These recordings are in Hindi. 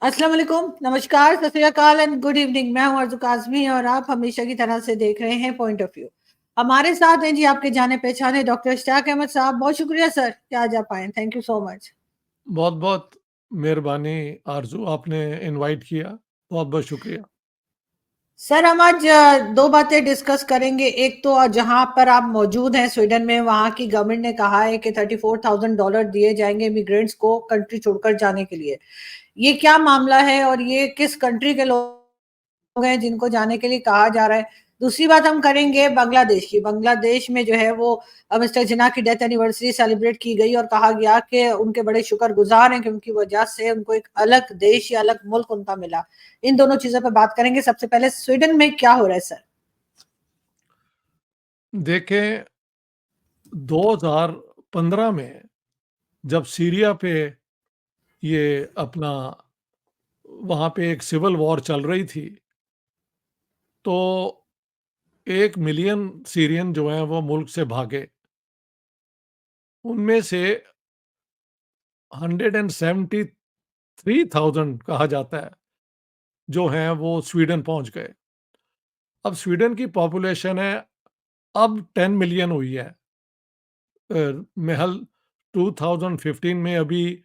अस्सलाम वालेकुम, नमस्कार, सत श्री अकाल एंड गुड इवनिंग। मैं हूँ अर्ज़ू काज़मी और आप हमेशा की तरह से देख रहे हैं पॉइंट ऑफ व्यू। हमारे साथ हैं जी आपके जाने-पहचाने डॉक्टर इश्तियाक अहमद साहब। बहुत शुक्रिया सर कि आज आप आए। Thank you so much. बहुत-बहुत मेहरबानी आरज़ू, आपने इनवाइट किया। बहुत-बहुत शुक्रिया। सर हम आज 2 बातें डिस्कस करेंगे। एक तो जहाँ पर आप मौजूद हैं स्वीडन में, वहाँ की गवर्नमेंट ने कहा है कि $34,000 दिए जाएँगे इमिग्रेंट्स को कंट्री छोड़कर जाने के लिए। ये क्या मामला है और ये किस कंट्री के लोग हैं जिनको जाने के लिए कहा जा रहा है? दूसरी बात हम करेंगे बांग्लादेश की। बांग्लादेश में जो है वो मिस्टर जिन्ना की डेथ एनिवर्सरी सेलिब्रेट की गई और कहा गया कि उनके बड़े शुक्रगुज़ार हैं कि उनकी वजह से उनको एक अलग देश या अलग मुल्क उनका मिला। इन दोनों चीज़ों पे बात करेंगे। सबसे पहले स्वीडन में क्या हो रहा है सर? देखें, 2015 में जब सीरिया पे ये अपना वहाँ पे एक सिविल वॉर चल रही थी, तो 1 मिलियन सीरियन जो हैं वो मुल्क से भागे। उनमें से 173,000 कहा जाता है, जो हैं वो स्वीडन पहुँच गए। अब स्वीडन की पॉपुलेशन है अब 10 मिलियन हुई है। महल 2015 में अभी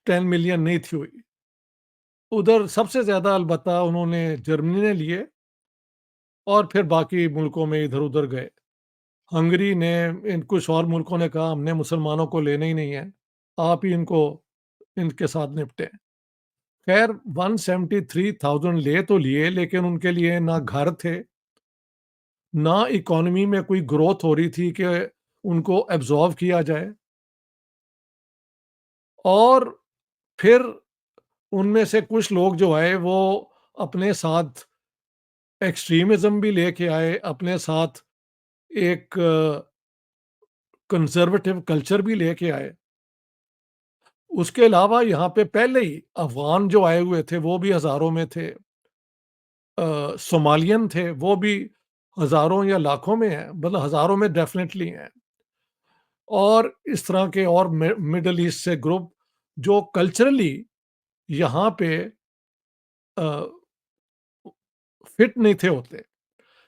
10 मिलियन नहीं थी हुई। उधर सबसे ज़्यादा अलबत्ता उन्होंने जर्मनी ने लिए और फिर बाकी मुल्कों में इधर-उधर गए। हंगरी ने इन कुछ और मुल्कों ने कहा हमने मुसलमानों को लेना ही नहीं है, आप ही इनको इनके साथ निपटें। खैर 173,000 ले तो लिए लेकिन उनके लिए ना घर थे, ना इकॉनमी में कोई ग्रोथ हो रही थी कि उनको एब्ज़ॉर्ब किया जाए और फिर उनमें से कुछ लोग जो आए वो अपने साथ एक्सट्रीमिज़्म भी लेके आए, अपने साथ एक कंज़र्वेटिव कल्चर भी लेके आए। उसके अलावा यहाँ पे पहले ही अफ़गान जो आए हुए थे वो भी हज़ारों में थे। सोमालियन थे वो भी हज़ारों या लाखों में हैं, मतलब हज़ारों में डेफ़िनेटली हैं। और इस तरह के और मिडल ईस्ट से ग्रुप जो कल्चरली यहाँ पे अ, फिट नहीं थे होते।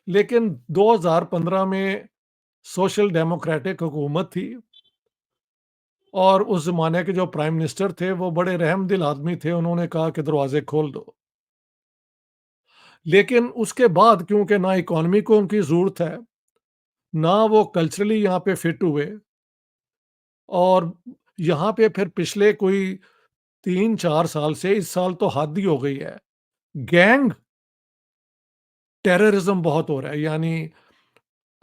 लेकिन 2015 में सोशल डेमोक्रेटिक हुकूमत थी और उस ज़माने के जो प्राइम मिनिस्टर थे वो बड़े रहमदिल आदमी थे, उन्होंने कहा कि दरवाज़े खोल दो। लेकिन उसके बाद क्योंकि ना इकॉनमी को उनकी ज़रूरत है, ना वो कल्चरली यहाँ पे फिट हुए और यहाँ पे फिर पिछले कोई 3-4 साल से इस साल तो हद ही हो गई है। गैंग टेररिज़्म बहुत हो रहा है, यानी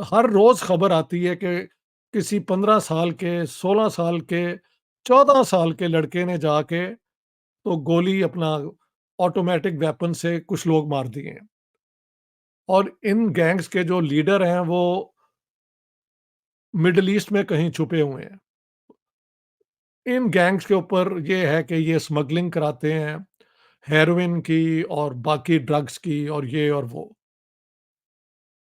हर रोज़ खबर आती है कि किसी 15 साल के, 16 साल के, 14 साल के लड़के ने जाके तो गोली अपना ऑटोमैटिक वेपन से कुछ लोग मार दिए हैं। और इन गैंग्स के जो लीडर हैं वो मिडल ईस्ट में कहीं छुपे हुए हैं। इन गैंग्स के ऊपर ये है कि ये स्मगलिंग कराते हैं, हेरोइन की और बाकी ड्रग्स की और ये और वो।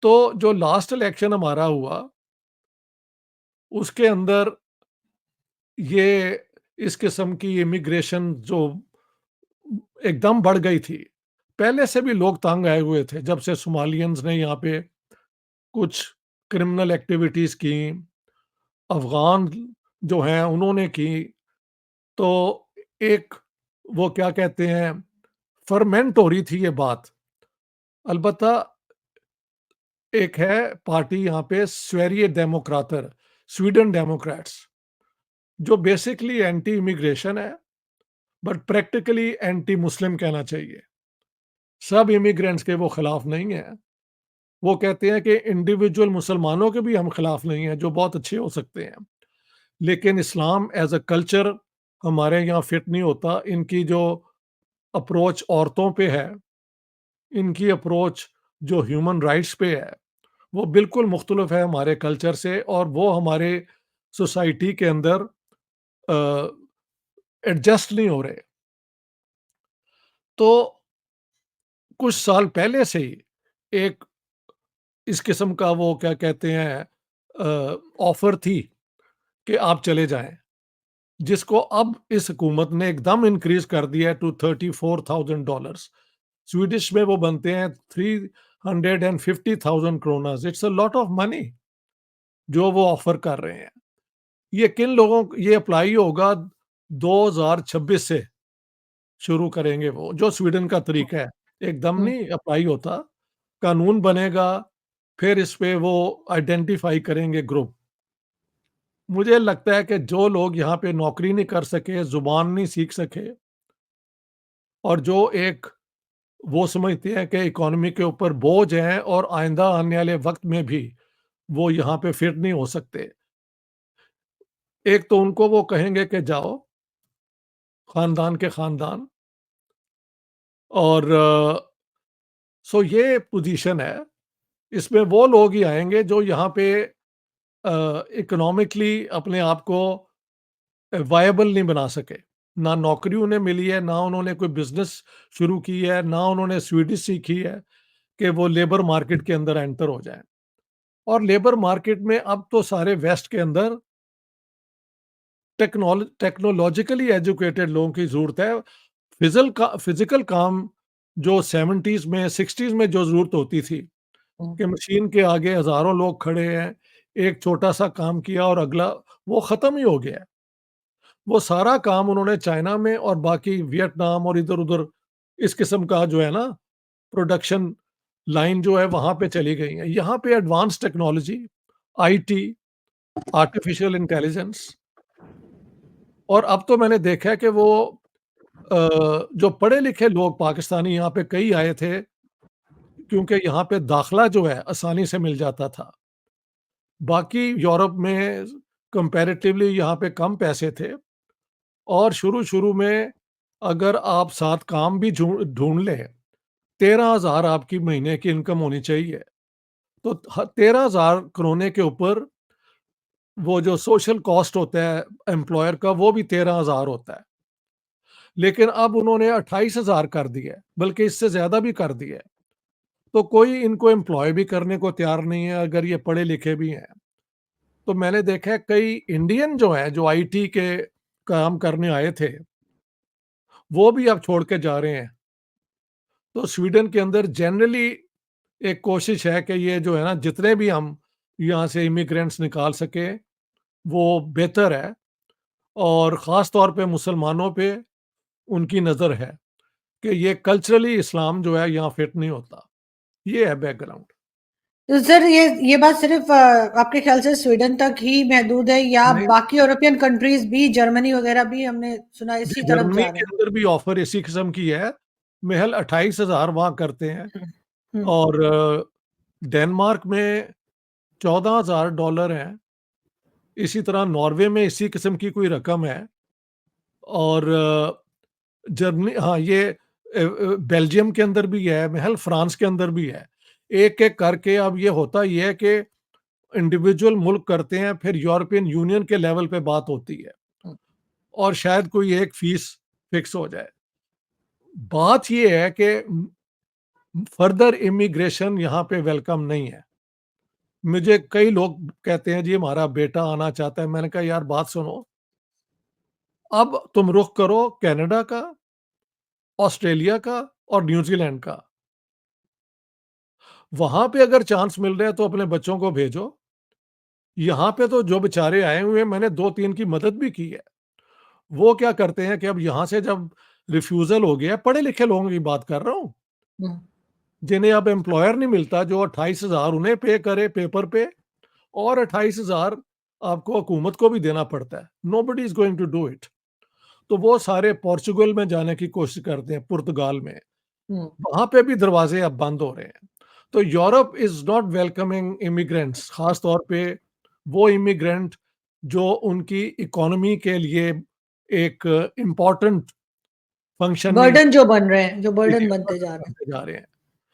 तो जो लास्ट इलेक्शन हमारा हुआ, उसके अंदर ये इस किस्म की इमिग्रेशन जो एकदम बढ़ गई थी। पहले से भी लोग तंग आए हुए थे, जब से सोमालियंस ने यहाँ पे कुछ क्रिमिनल एक्टिविटीज़ की, अफ़गान जो हैं उन्होंने की, तो एक वो क्या कहते हैं, फर्मेंट हो रही थी ये बात। अलबत्ता एक है पार्टी यहाँ पे स्वेरिये डेमोक्राटर, स्वीडन डेमोक्रेट्स, जो बेसिकली एंटी इमिग्रेशन है, बट प्रैक्टिकली एंटी मुस्लिम कहना चाहिए। सब इमिग्रेंट्स के वो खिलाफ नहीं है। वो कहते हैं कि इंडिविजुअल मुसलमानों के भी हम खिलाफ नहीं हैं, जो बहुत अच्छे हो सकते हैं। लेकिन इस्लाम एज़ अ कल्चर हमारे यहाँ फिट नहीं होता। इनकी जो अप्रोच औरतों पे है, इनकी अप्रोच जो ह्यूमन राइट्स पे है, वो बिल्कुल मुख्तलिफ है हमारे कल्चर से और वो हमारे सोसाइटी के अंदर अ, एडजस्ट नहीं हो रहे। तो कुछ साल पहले से ही एक इस किस्म का वो क्या कहते हैं ऑफ़र थी कि आप चले जाएँ। जिसको अब इस हुकूमत ने एकदम इंक्रीज़ कर दिया है टू $34,000। स्वीडिश में वो बनते हैं 350,000 kroners. It's a lot of money जो वो ऑफ़र कर रहे हैं। ये किन लोगों को ये अप्लाई होगा 2026 से शुरू करेंगे वो, जो स्वीडन का तरीका है। एकदम हुँ, नहीं अप्लाई होता, कानून बनेगा, फिर इस पे वो आइडेंटिफ़ाई करेंगे ग्रुप। मुझे लगता है कि जो लोग यहाँ पे नौकरी नहीं कर सके, ज़ुबान नहीं सीख सके और जो एक वो समझते हैं कि इकोनॉमी के ऊपर बोझ हैं और आइंदा आने वाले वक़्त में भी वो यहाँ पे फिट नहीं हो सकते। एक तो उनको वो कहेंगे कि जाओ, ख़ानदान के ख़ानदान और सो ये पोज़ीशन है। इसमें वो लोग ही आएँगे जो यहाँ पे इकोनॉमिकली अपने आप को वायबल नहीं बना सके। ना नौकरी उन्हें मिली है, ना उन्होंने कोई बिज़नेस शुरू की है, ना उन्होंने स्वीडिश सीखी है कि वो लेबर मार्केट के अंदर एंटर हो जाएँ। और लेबर मार्केट में अब तो सारे वेस्ट के अंदर टेक्नोलॉजिकली एजुकेटेड लोगों की ज़रूरत है। फिज़िकल काम जो 70s में 60s में जो ज़रूरत होती थी हुँ। कि मशीन के आगे हज़ारों लोग खड़े हैं, एक छोटा-सा काम किया और अगला वो ख़त्म ही हो गया है। वो सारा काम उन्होंने चाइना में और बाकी वियतनाम और इधर-उधर इस किस्म का जो है ना प्रोडक्शन लाइन जो है वहाँ पे चली गई है। यहाँ पे advance technology, IT, artificial intelligence और अब तो मैंने देखा है कि वो जो पढ़े-लिखे लोग पाकिस्तानी यहाँ पे कई आए थे क्योंकि यहाँ पे दाखला जो है आसानी से मिल जाता था। बाकी यूरोप में कंपैरेटिवली यहाँ पे कम पैसे थे और शुरू-शुरू में अगर आप 7 काम भी ढूँढ लें, 13,000 आपकी महीने की इनकम होनी चाहिए। तो 13,000 करोने के ऊपर वो जो सोशल कॉस्ट होता है एम्प्लॉयर का वो भी 13,000 होता है। लेकिन अब उन्होंने 28,000 कर दिया है, बल्कि इससे ज़्यादा भी कर दिया है। तो कोई इनको एम्प्लॉय भी करने को तैयार नहीं है अगर ये पढ़े-लिखे भी हैं। तो मैंने देखा है कई इंडियन जो हैं, जो आईटी के काम करने आए थे, वो भी अब छोड़ के जा रहे हैं। तो स्वीडन के अंदर जनरली एक कोशिश है कि ये जो है ना जितने भी हम यहाँ से इमिग्रेंट्स निकाल सकें, वो बेहतर है और ख़ास तौर पे मुसलमानों पे उनकी नज़र है कि ये कल्चरली इस्लाम जो है यहाँ फिट नहीं होता। ये है बैकग्राउंड। तो सर ये बात सिर्फ़ आपके ख़्याल से स्वीडन तक ही महदूद है या नहीं, बाकी यूरोपियन कंट्रीज़ भी जर्मनी वग़ैरह भी हमने सुना इसी जी तरफ जर्मनी जा रहे के हैं? अंदर भी ऑफ़र इसी किस्म की है। महज़ 28,000 वहाँ करते हैं हुँ, हुँ, और डेनमार्क में $14,000 हैं। इसी तरह नॉर्वे में इसी किस्म की कोई रकम है और जर्मनी हाँ, ये बेल्जियम के अंदर भी है, महल फ्रांस के अंदर भी है। एक-एक करके अब ये होता ये है कि इंडिविजुअल मुल्क करते हैं, फिर यूरोपियन यूनियन के लेवल पे बात होती है हुँ। और शायद कोई एक फीस फिक्स हो जाए। बात ये है कि फर्दर इमिग्रेशन यहाँ पे वेलकम नहीं है। मुझे कई लोग कहते हैं जी हमारा बेटा आना चाहता है, मैंने कहा यार बात सुनो, अब तुम रुख करो कनाडा का, ऑस्ट्रेलिया का और न्यूज़ीलैंड का। वहाँ पे अगर चांस मिल रहा है तो अपने बच्चों को भेजो। यहाँ पे तो जो बेचारे आए हुए हैं मैंने 2-3 की मदद भी की है। वो क्या करते हैं कि अब यहाँ से जब रिफ्यूज़ल हो गया, पढ़े-लिखे लोगों की बात कर रहा हूँ, हुँ, जिन्हें अब एम्प्लॉयर नहीं मिलता जो 28,000 उन्हें पे करे पेपर पे और 28,000 आपको हुकूमत को भी देना पड़ता है। Nobody is going to do it. तो वो सारे पोर्चुगल में जाने की कोशिश करते हैं, पुर्तगाल में। हुँ। वहाँ पे भी दरवाज़े अब बंद हो रहे हैं। तो Europe is not welcoming immigrants, ख़ास तौर पे वो इमिग्रेंट जो उनकी इकोनॉमी के लिए एक इम्पोर्टेंट फंक्शनिंग बर्डन जो बन रहे हैं, जो बर्डन बनते जा रहे बनते जा रहे हैं।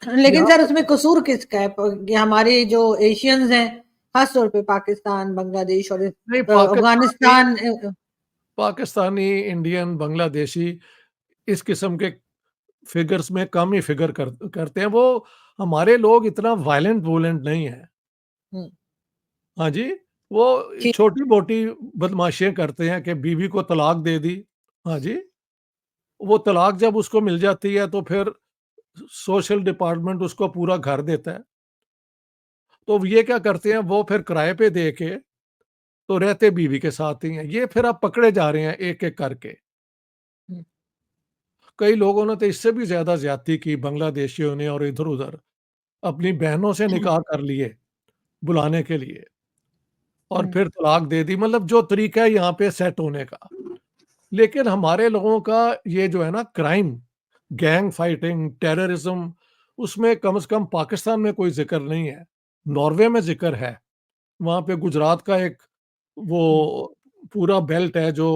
हैं। लेकिन यहाँ सर पे उसमें कसूर किसका है? ये हमारे जो एशियंस हैं, ख़ास तौर पे पाकिस्तान, बांग्लादेश और नहीं अफ़गानिस्तान पाकिस्तानी, इंडियन, बांग्लादेशी इस किस्म के फिगर्स में कम ही फिगर करते हैं। वो हमारे लोग इतना वायलेंट वोलेंट नहीं हैं। हुँ, हाँ जी। वो कि छोटी-मोटी बदमाशियाँ करते हैं कि बीवी को तलाक दे दी। हाँ जी, वो तलाक जब उसको मिल जाती है तो फिर सोशल डिपार्टमेंट उसको पूरा घर देता है। तो ये क्या करते हैं वो फिर किराए पे दे के तो रहते बीवी के साथ ही हैं। ये फिर अब पकड़े जा रहे हैं एक-एक करके। हुँ, कई लोगों ने तो इससे भी ज़्यादा ज़्यादती की बांग्लादेशियों ने और इधर-उधर अपनी बहनों से हुँ, निकाह कर लिए बुलाने के लिए और हुँ, फिर तलाक दे दी मतलब जो तरीका है यहाँ पे सेट होने का। लेकिन हमारे लोगों का ये जो है ना क्राइम, गैंग फाइटिंग, टेररिज्म उसमें कम से कम पाकिस्तान में कोई ज़िक्र नहीं है। नॉर्वे में ज़िक्र है। वहाँ पे गुजरात का एक हुँ, वो पूरा बेल्ट है जो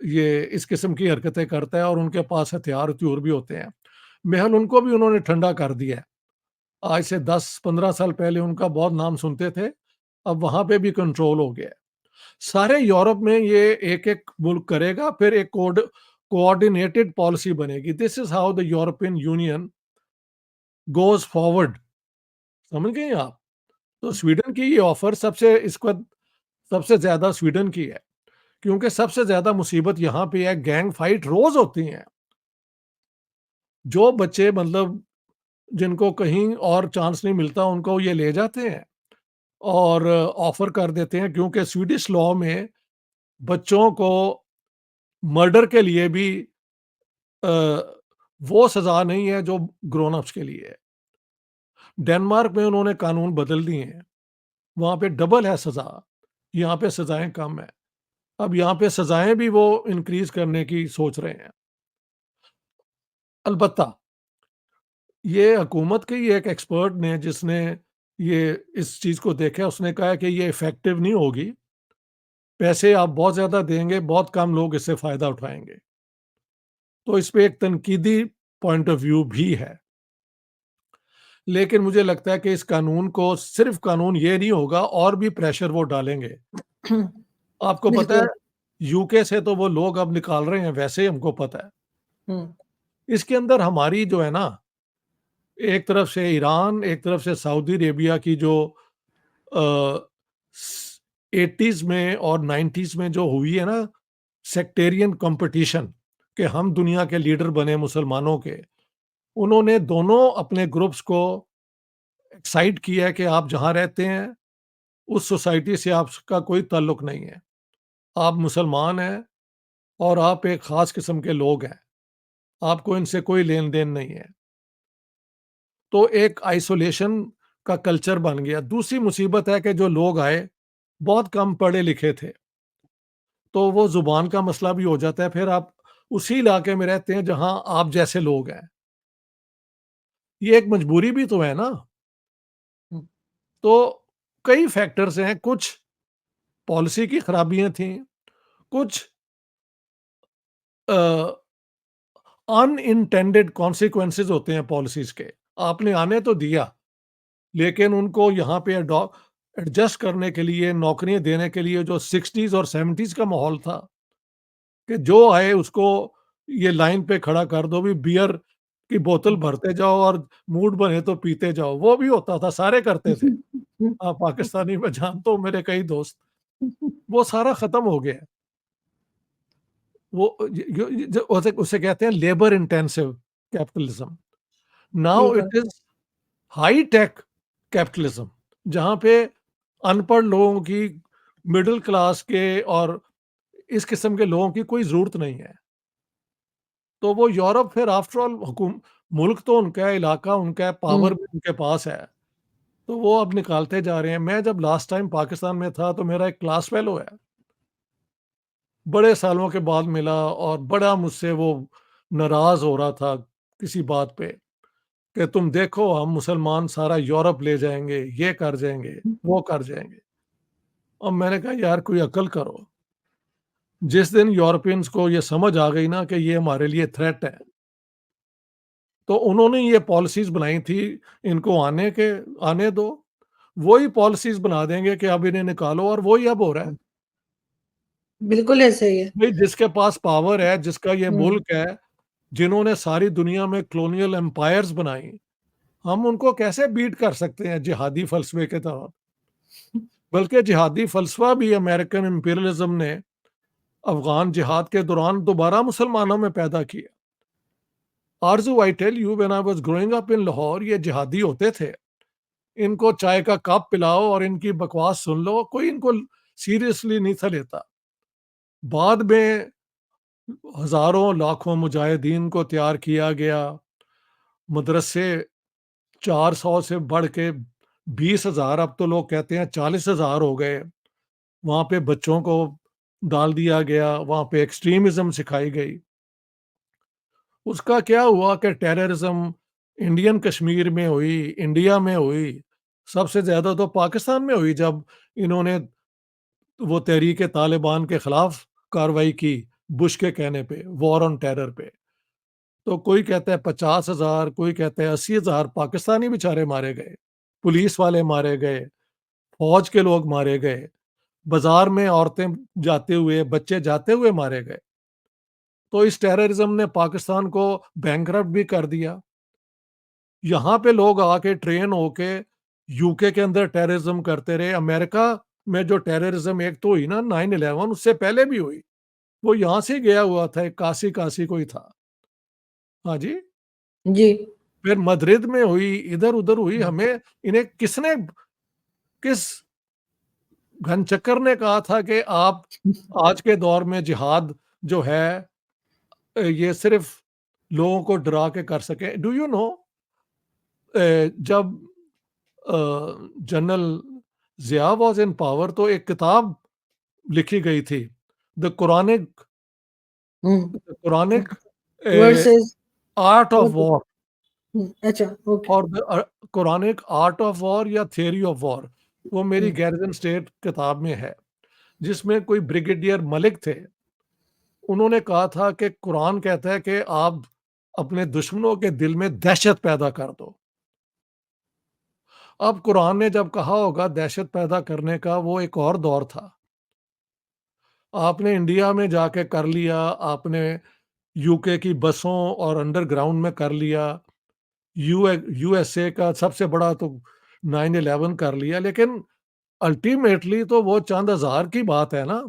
ये इस किस्म की हरकतें करता है और उनके पास हथियार-हथूर भी होते हैं। महल उनको भी उन्होंने ठंडा कर दिया है। आज से 10-15 साल पहले उनका बहुत नाम सुनते थे, अब वहाँ पे भी कंट्रोल हो गया है। सारे यूरोप में ये एक-एक मुल्क करेगा, फिर एक कोऑर्डिनेटेड पॉलिसी बनेगी। This is how the European union goes forward. समझ गए आप? तो स्वीडन की ये ऑफ़र सबसे इस वक़्त सबसे ज़्यादा स्वीडन की है, क्योंकि सबसे ज़्यादा मुसीबत यहाँ पे है गैंग फाइट रोज़ होती हैं। जो बच्चे मतलब जिनको कहीं और चांस नहीं मिलता उनको ये ले जाते हैं और ऑफ़र कर देते हैं क्योंकि स्वीडिश लॉ में बच्चों को मर्डर के लिए भी अ, वो सज़ा नहीं है जो ग्रोन अप्स के लिए है। डेनमार्क में उन्होंने कानून बदल दिए हैं, वहाँ पे डबल है सज़ा, यहाँ पे सज़ाएँ कम है। अब यहाँ पे सज़ाएँ भी वो इंक्रीज़ करने की सोच रहे हैं। अलबत्ता ये हुकूमत के ही एक एक्सपर्ट ने जिसने ये इस चीज़ को देखा, उसने कहा है कि ये इफ़ेक्टिव नहीं होगी। पैसे आप बहुत ज़्यादा देंगे, बहुत कम लोग इससे फ़ायदा उठाएँगे। तो इस पे एक तनकीदी पॉइंट ऑफ व्यू भी है। लेकिन मुझे लगता है कि इस कानून को सिर्फ़ कानून ये नहीं होगा और भी प्रेशर वो डालेंगे। हुँ, आपको पता है बिल्कुल। यूके से तो वो लोग अब निकाल रहे हैं, वैसे ही हमको पता है। हुँ, इसके अंदर हमारी जो है ना, एक तरफ से ईरान, एक तरफ से सऊदी अरेबिया की जो अ, स 80s में और 90s में जो हुई है ना सेक्टेरियन कॉम्पिटिशन कि हम दुनिया के लीडर बने मुसलमानों के, उन्होंने दोनों अपने ग्रुप्स को एक्साइट किया है कि आप जहाँ रहते हैं, उस सोसाइटी से आपका कोई ताल्लुक नहीं है। आप मुसलमान हैं और आप एक ख़ास किस्म के लोग हैं। आपको इनसे कोई लेन-देन नहीं है। तो एक आइसोलेशन का कल्चर बन गया। दूसरी मुसीबत है कि जो लोग आए, बहुत कम पढ़े-लिखे थे। तो वो ज़ुबान का मसला भी हो जाता है, फिर आप उसी इलाके में रहते हैं जहाँ आप जैसे लोग हैं। ये एक मजबूरी भी तो है ना? हुँ, तो कई फैक्टर्स हैं, कुछ पॉलिसी की खराबियाँ थीं, कुछ अ, अनइंटेंडेड कॉन्सिक्वेंसेज़ होते हैं पॉलिसीज़ के। आपने आने तो दिया, लेकिन उनको यहाँ पे एडजस्ट करने के लिए, नौकरियाँ देने के लिए जो 60s और 70s का माहौल था कि जो आए उसको ये लाइन पे खड़ा कर दो, भी बियर की बोतल हुँ। भरते जाओ और मूड बने तो पीते जाओ, वो भी होता था, सारे करते थे। पाकिस्तानी मैं जानता हूँ मेरे कई दोस्त, वो सारा खत्म हो गया है। वो य ज उसे उसे कहते हैं लेबर इंटेंसिव कैपिटलिज्म। नाउ बिल्कुल। It is high tech capitalism जहाँ पे अनपढ़ लोगों की, मिडल क्लास के और इस किस्म के लोगों की कोई ज़रूरत नहीं है। तो वो यूरोप फिर आफ्टर ऑल मुल्क तो उनका है, इलाका उनका है, पावर हुँ, भी उनके पास है, तो वो अब निकालते जा रहे हैं। मैं जब लास्ट टाइम पाकिस्तान में था तो मेरा एक क्लास फेलो है, बड़े सालों के बाद मिला और बड़ा मुझसे वो नाराज़ हो रहा था किसी बात पे कि तुम देखो हम मुसलमान सारा यूरोप ले जाएँगे, ये कर जाएँगे, वो कर जाएँगे। अब मैंने कहा यार कोई अक्ल करो। जिस दिन यूरोपियंस को ये समझ आ गई ना कि ये हमारे लिए थ्रेट है, तो उन्होंने ये पॉलिसीज़ बनाई थी, इनको आने दो। वही पॉलिसीज़ बना देंगे कि अब इन्हें निकालो और वही अब हो रहा है। हुँ। बिल्कुल ऐसा ही है। भई जिसके पास पावर है, जिसका ये हुँ, मुल्क है, जिन्होंने सारी दुनिया में कॉलोनियल एम्पायर्स बनाई, हम उनको कैसे बीट कर सकते हैं जिहादी फ़लसफ़े के तहत? बल्कि जिहादी फलसफा भी अमेरिकन इंपीरियलिज्म ने अफगान जिहाद के दौरान दोबारा मुसलमानों में पैदा किया। Arzoo, I tell you, when I was growing up in Lahore, ये जिहादी होते थे। इनको चाय का कप पिलाओ और इनकी बकवास सुन लो, कोई इनको सीरियसली नहीं था लेता। बाद में हजारों लाखों मुजाहिदीन को तैयार किया गया। मदरसे 400 से बढ़ के 20,000, अब तो लोग कहते हैं 40,000 हो गए। वहाँ पे बच्चों को डाल दिया गया, वहाँ पे एक्सट्रीमिज्म सिखाई गई। उसका क्या हुआ कि टेररिज्म इंडियन कश्मीर में हुई, इंडिया में हुई, सबसे ज़्यादा तो पाकिस्तान में हुई जब इन्होंने वो तहरीक तालिबान के खिलाफ कार्रवाई की, बुश के कहने पे, वॉर ऑन टेरर पे। तो कोई कहता है 50,000, कोई कहता है 80,000 पाकिस्तानी बेचारे मारे गए, पुलिस वाले मारे गए, फौज के लोग मारे गए, बाजार में औरतें जाते हुए, बच्चे जाते हुए मारे गए। तो इस टेररिज्म ने पाकिस्तान को बैंकरप्ट भी कर दिया। यहाँ पे लोग आके ट्रेन होके यूके के अंदर टेररिज्म करते रहे। अमेरिका में जो टेररिज्म एक तो हुई ना 9/11, उससे पहले भी हुई। वो यहाँ से गया हुआ था, एक कासी कासी कोई था। हाँ जी। जी। फिर मद्रिद में हुई, इधर-उधर हुई। हमें इन्हें किसने, किस घनचक्कर ने कहा था कि आप आज के दौर में जिहाद जो है ये सिर्फ लोगों को डरा के कर सके। डू यू नो, जब general Zia was in power तो एक किताब लिखी गई थी, the Quranic hmm. Quranic verses. Art of war, अच्छा, ओके। और the Quranic art of war या थियरी ऑफ वॉर। वो मेरी हम्म। गैरिसन स्टेट किताब में है, जिसमें कोई ब्रिगेडियर मलिक थे। उन्होंने कहा था कि कुरान कहता है कि आप अपने दुश्मनों के दिल में दहशत पैदा कर दो। अब कुरान ने जब कहा होगा दहशत पैदा करने का, वो एक और दौर था। आपने इंडिया में जाके कर लिया, आपने यूके की बसों और अंडरग्राउंड में कर लिया, यूएसए का सबसे बड़ा तो 9/11 कर लिया, लेकिन अल्टीमेटली तो वो चंद हज़ार की बात है ना।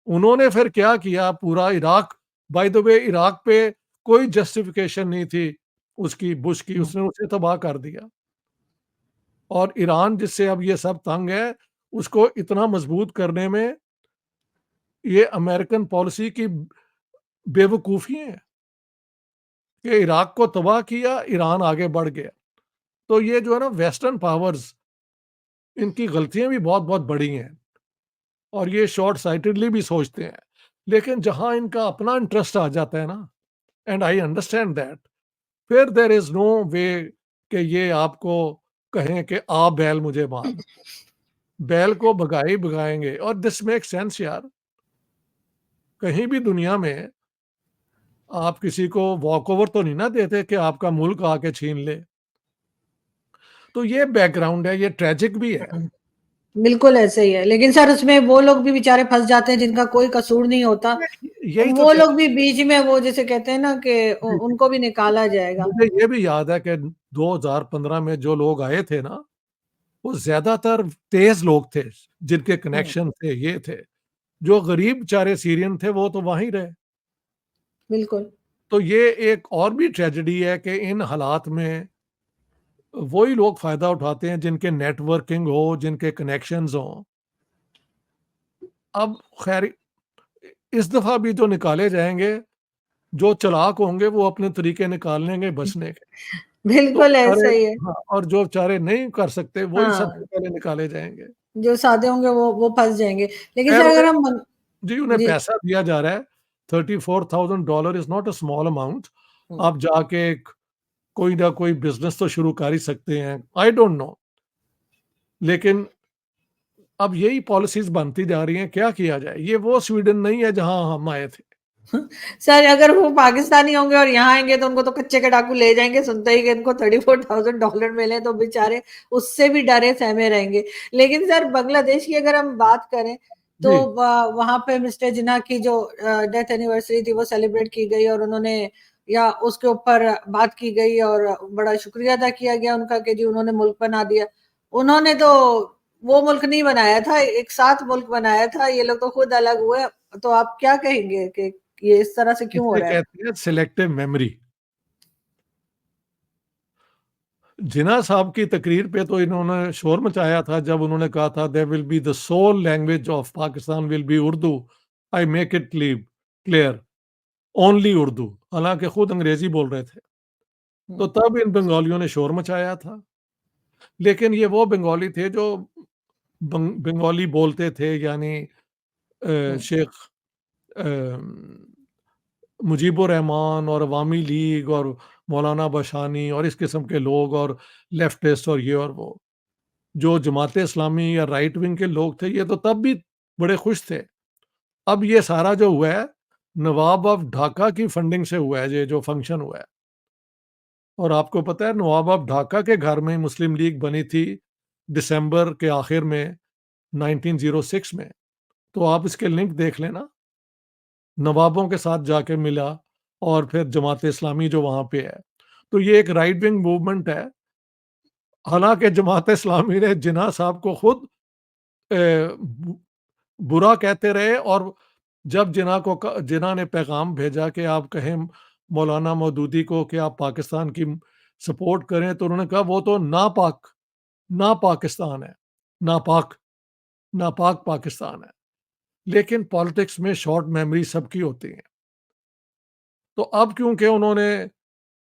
उन्होंने फिर क्या किया, पूरा Iraq, by the way Iraq पे कोई जस्टिफिकेशन नहीं थी उसकी, बुश की, हम्म। उसने उसे तबाह कर दिया। और ईरान जिससे अब ये सब तंग है, उसको इतना मजबूत करने में ये अमेरिकन पॉलिसी की बेवकूफ़ी है कि इराक को तबाह किया, ईरान आगे बढ़ गया। तो ये जो है ना वेस्टर्न पावर्स, इनकी गलतियाँ भी बहुत-बहुत बड़ी हैं और ये शॉर्ट साइटेडली भी सोचते हैं। लेकिन जहाँ इनका अपना इंटरेस्ट आ जाता है ना, एंड आई अंडरस्टैंड दैट, फिर देयर इज़ नो वे कि ये आपको कहें कि आ बैल मुझे बाँध। बैल को भगा ही भगाएँगे और दिस मेक्स सेंस यार। कहीं भी दुनिया में आप किसी को वॉक ओवर तो नहीं ना देते कि आपका मुल्क आके छीन ले। तो ये बैकग्राउंड है, ये ट्रेजिक भी है। बिल्कुल ऐसे ही है, लेकिन सर उसमें वो लोग भी बेचारे फंस जाते हैं जिनका कोई कसूर नहीं होता। यही तो वो कह, लोग भी बीच में, वो जिसे कहते हैं ना कि उनको भी निकाला जाएगा। मुझे ये भी याद है कि 2015 में जो लोग आए थे ना, वो ज़्यादातर तेज़ लोग थे, जिनके हम्म। कनेक्शन थे, ये थे। जो गरीब बेचारे सीरियन थे, वो तो वहीं रहे। बिल्कुल। तो ये एक और भी ट्रेजेडी है कि इन हालात में वही लोग फ़ायदा उठाते हैं जिनके नेटवर्किंग हो, जिनके कनेक्शंस हों। अब खैर इस दफ़ा भी जो निकाले जाएँगे, जो चालाक होंगे वो अपने तरीके निकाल लेंगे बचने के। तो बिल्कुल ऐसा बेचारे, ही है। हाँ, और जो बेचारे नहीं कर सकते वही हाँ, सबसे पहले निकाले जाएँगे। जो सादे होंगे वो फंस जाएंगे। लेकिन खैर सर उन्हें, अगर हम जी, उन्हें जी। पैसा दिया जा रहा है। $34,000 is not a small amount. Hmm. आप जाके कोई ना कोई बिज़नेस तो शुरू कर ही सकते हैं। आई डोंट नो, लेकिन अब यही पॉलिसीज़ बनती जा रही हैं, क्या किया जाए? ये वो स्वीडन नहीं है जहाँ हम आए थे। सर अगर वो पाकिस्तानी होंगे और यहाँ आएंगे तो उनको तो कच्चे के डाकू ले जाएंगे, सुनते ही कि इनको $34,000 मिले तो बेचारे उससे भी डरे सहमे रहेंगे। लेकिन सर बांग्लादेश की अगर हम बात करें तो जी, वहां पे मिस्टर जिन्ना की जो डेथ एनिवर्सरी थी वो सेलिब्रेट की गई और उन्होंने, या उसके ऊपर बात की गई और बड़ा शुक्रिया अदा किया गया उनका कि जी उन्होंने मुल्क बना दिया। उन्होंने तो वो मुल्क नहीं बनाया था, एक साथ मुल्क बनाया था, ये लोग तो खुद अलग हुए। तो आप क्या कहेंगे कि ये इस तरह से क्यों हो इसे रहा है? कहते हैं सिलेक्टिव मेमोरी। जिन्ना साहब की तकरीर पे तो इन्होंने शोर मचाया था जब उन्होंने कहा था there will be the sole language of Pakistan will be Urdu, I make it clear, only Urdu, हालांकि खुद अंग्रेजी बोल रहे थे। तो हम्म, तब इन बंगालियों ने शोर मचाया था। लेकिन ये वो बंगाली थे जो बंगाली बोलते थे, यानी हम्म, शेख मुजीबुर रहमान और अवामी लीग और मौलाना बशानी और इस किस्म के लोग और लेफ्टिस्ट और ये और वो, जो जमात इस्लामी या राइट विंग के लोग थे, ये तो तब भी बड़े खुश थे। अब ये सारा जो हुआ है, नवाब ऑफ ढाका की फंडिंग से हुआ है, ये जो फंक्शन हुआ है। और आपको पता है नवाब ऑफ ढाका के घर में मुस्लिम लीग बनी थी दिसंबर के आखिर में 1906 में। तो आप इसके लिंक देख लेना, नवाबों के साथ जाके मिला और फिर जमात इस्लामी जो वहाँ पे है। तो ये एक राइट विंग मूवमेंट है। हालाँकि जमात इस्लामी ने जिन्ना साहब को खुद अ, बु बुरा कहते रहे, और जब जिन्ना ने पैगाम भेजा कि आप कहें मौलाना मौदूदी को कि आप पाकिस्तान की सपोर्ट करें, तो उन्होंने कहा वो तो नापाकिस्तान है, नापाक नापाक पाकिस्तान है। लेकिन पॉलिटिक्स में शॉर्ट मेमोरी सबकी होती है। तो अब क्योंकि उन्होंने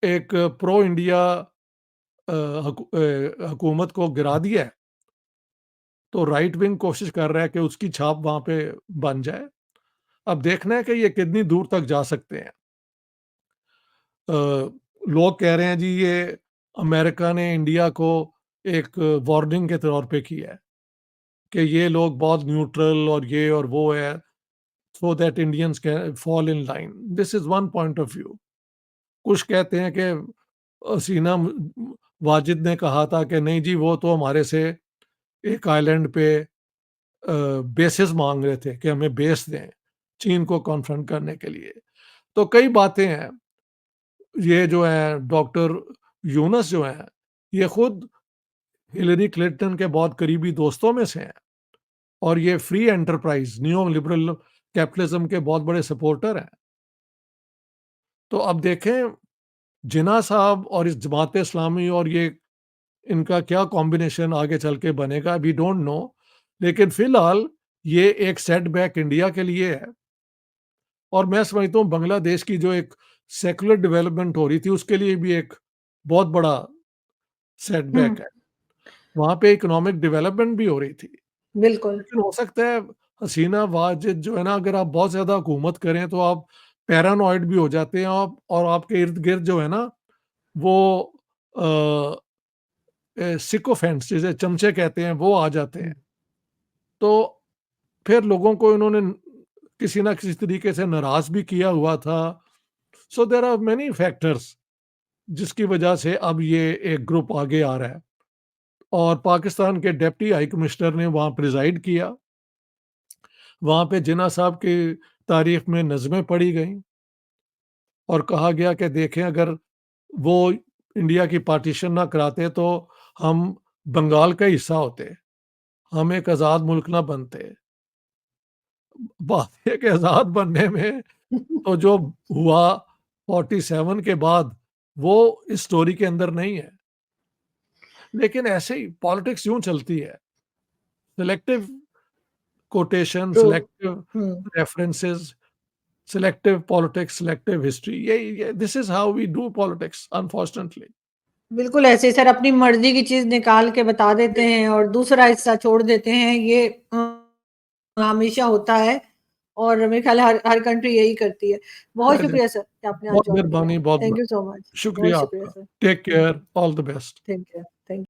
एक प्रो इंडिया हुकूमत को गिरा दिया है, तो राइट विंग कोशिश कर रहा है कि उसकी छाप वहाँ पे बन जाए। अब देखना है कि ये कितनी दूर तक जा सकते हैं। अ, लोग कह रहे हैं जी ये अमेरिका ने इंडिया को एक वार्निंग के तौर पे किया है कि ये लोग बहुत न्यूट्रल और ये और वो है, so that Indians can fall in line. This is one point of view. कुछ कहते हैं कि हसीना वाजिद ने कहा था कि नहीं जी वो तो हमारे से एक आइलैंड पे बेसिस मांग रहे थे कि हमें बेस दें चीन को कॉन्फ्रंट करने के लिए। तो कई बातें हैं। ये जो है डॉक्टर यूनस जो है, ये खुद हिलरी क्लिंटन के बहुत करीबी दोस्तों में से हैं, और ये free enterprise new liberal capitalism के बहुत बड़े सपोर्टर हैं। तो अब देखें जिन्ना साहब और इस जमात इस्लामी और ये इनका क्या कॉम्बिनेशन आगे चल के बनेगा, वी डोंट नो। लेकिन फिलहाल ये एक सेटबैक इंडिया के लिए है, और मैं समझता हूँ बांग्लादेश की जो एक सेकुलर डेवलपमेंट हो रही थी उसके लिए भी एक बहुत बड़ा हम्म, सेटबैक है। वहाँ पे इकोनॉमिक डेवलपमेंट भी हो रही थी। बिल्कुल। लेकिन हो सकता है हसीना वाजिद जो है ना, अगर आप बहुत ज़्यादा हुकूमत करें तो आप पैरानॉइड भी हो जाते हैं आप, और आपके इर्द-गिर्द जो है ना वो अ सिकोफेंट्स जिसे चमचे कहते हैं वो आ जाते हैं। हम्म, तो फिर लोगों को इन्होंने किसी ना किसी तरीके से नाराज़ भी किया हुआ था। So there are many factors जिसकी वजह से अब ये एक ग्रुप आगे आ रहा है, और पाकिस्तान के डिप्टी हाई कमिश्नर ने वहाँ प्रिज़ाइड किया। वहाँ पे जिन्ना साहब की तारीख में नज़में पढ़ी गईं और कहा गया कि देखें अगर वो इंडिया की पार्टीशन ना कराते तो हम बंगाल का हिस्सा होते, हम एक आज़ाद मुल्क ना बनते। बात है कि आज़ाद बनने में तो जो हुआ 47 के बाद, वो इस स्टोरी के अंदर नहीं है। लेकिन ऐसे ही पॉलिटिक्स यूँ चलती है, selective quotation, true. Selective hmm, references, selective politics, selective history, ये this is how we do politics unfortunately. बिल्कुल ऐसे ही सर अपनी मर्जी की चीज निकाल के बता देते हैं और दूसरा हिस्सा छोड़ देते हैं, ये हमेशा होता है। और मेरे ख्याल है हर कंट्री यही करती है। बहुत चलिए, शुक्रिया सर कि आपने आज बहुत ज्वाइन किया। मेहरबानी, बहुत थैंक यू सो मच। बहुत शुक्रिया शुक्रिया आपका। Sir. Take thank care, you. All the best. Thank you. Thank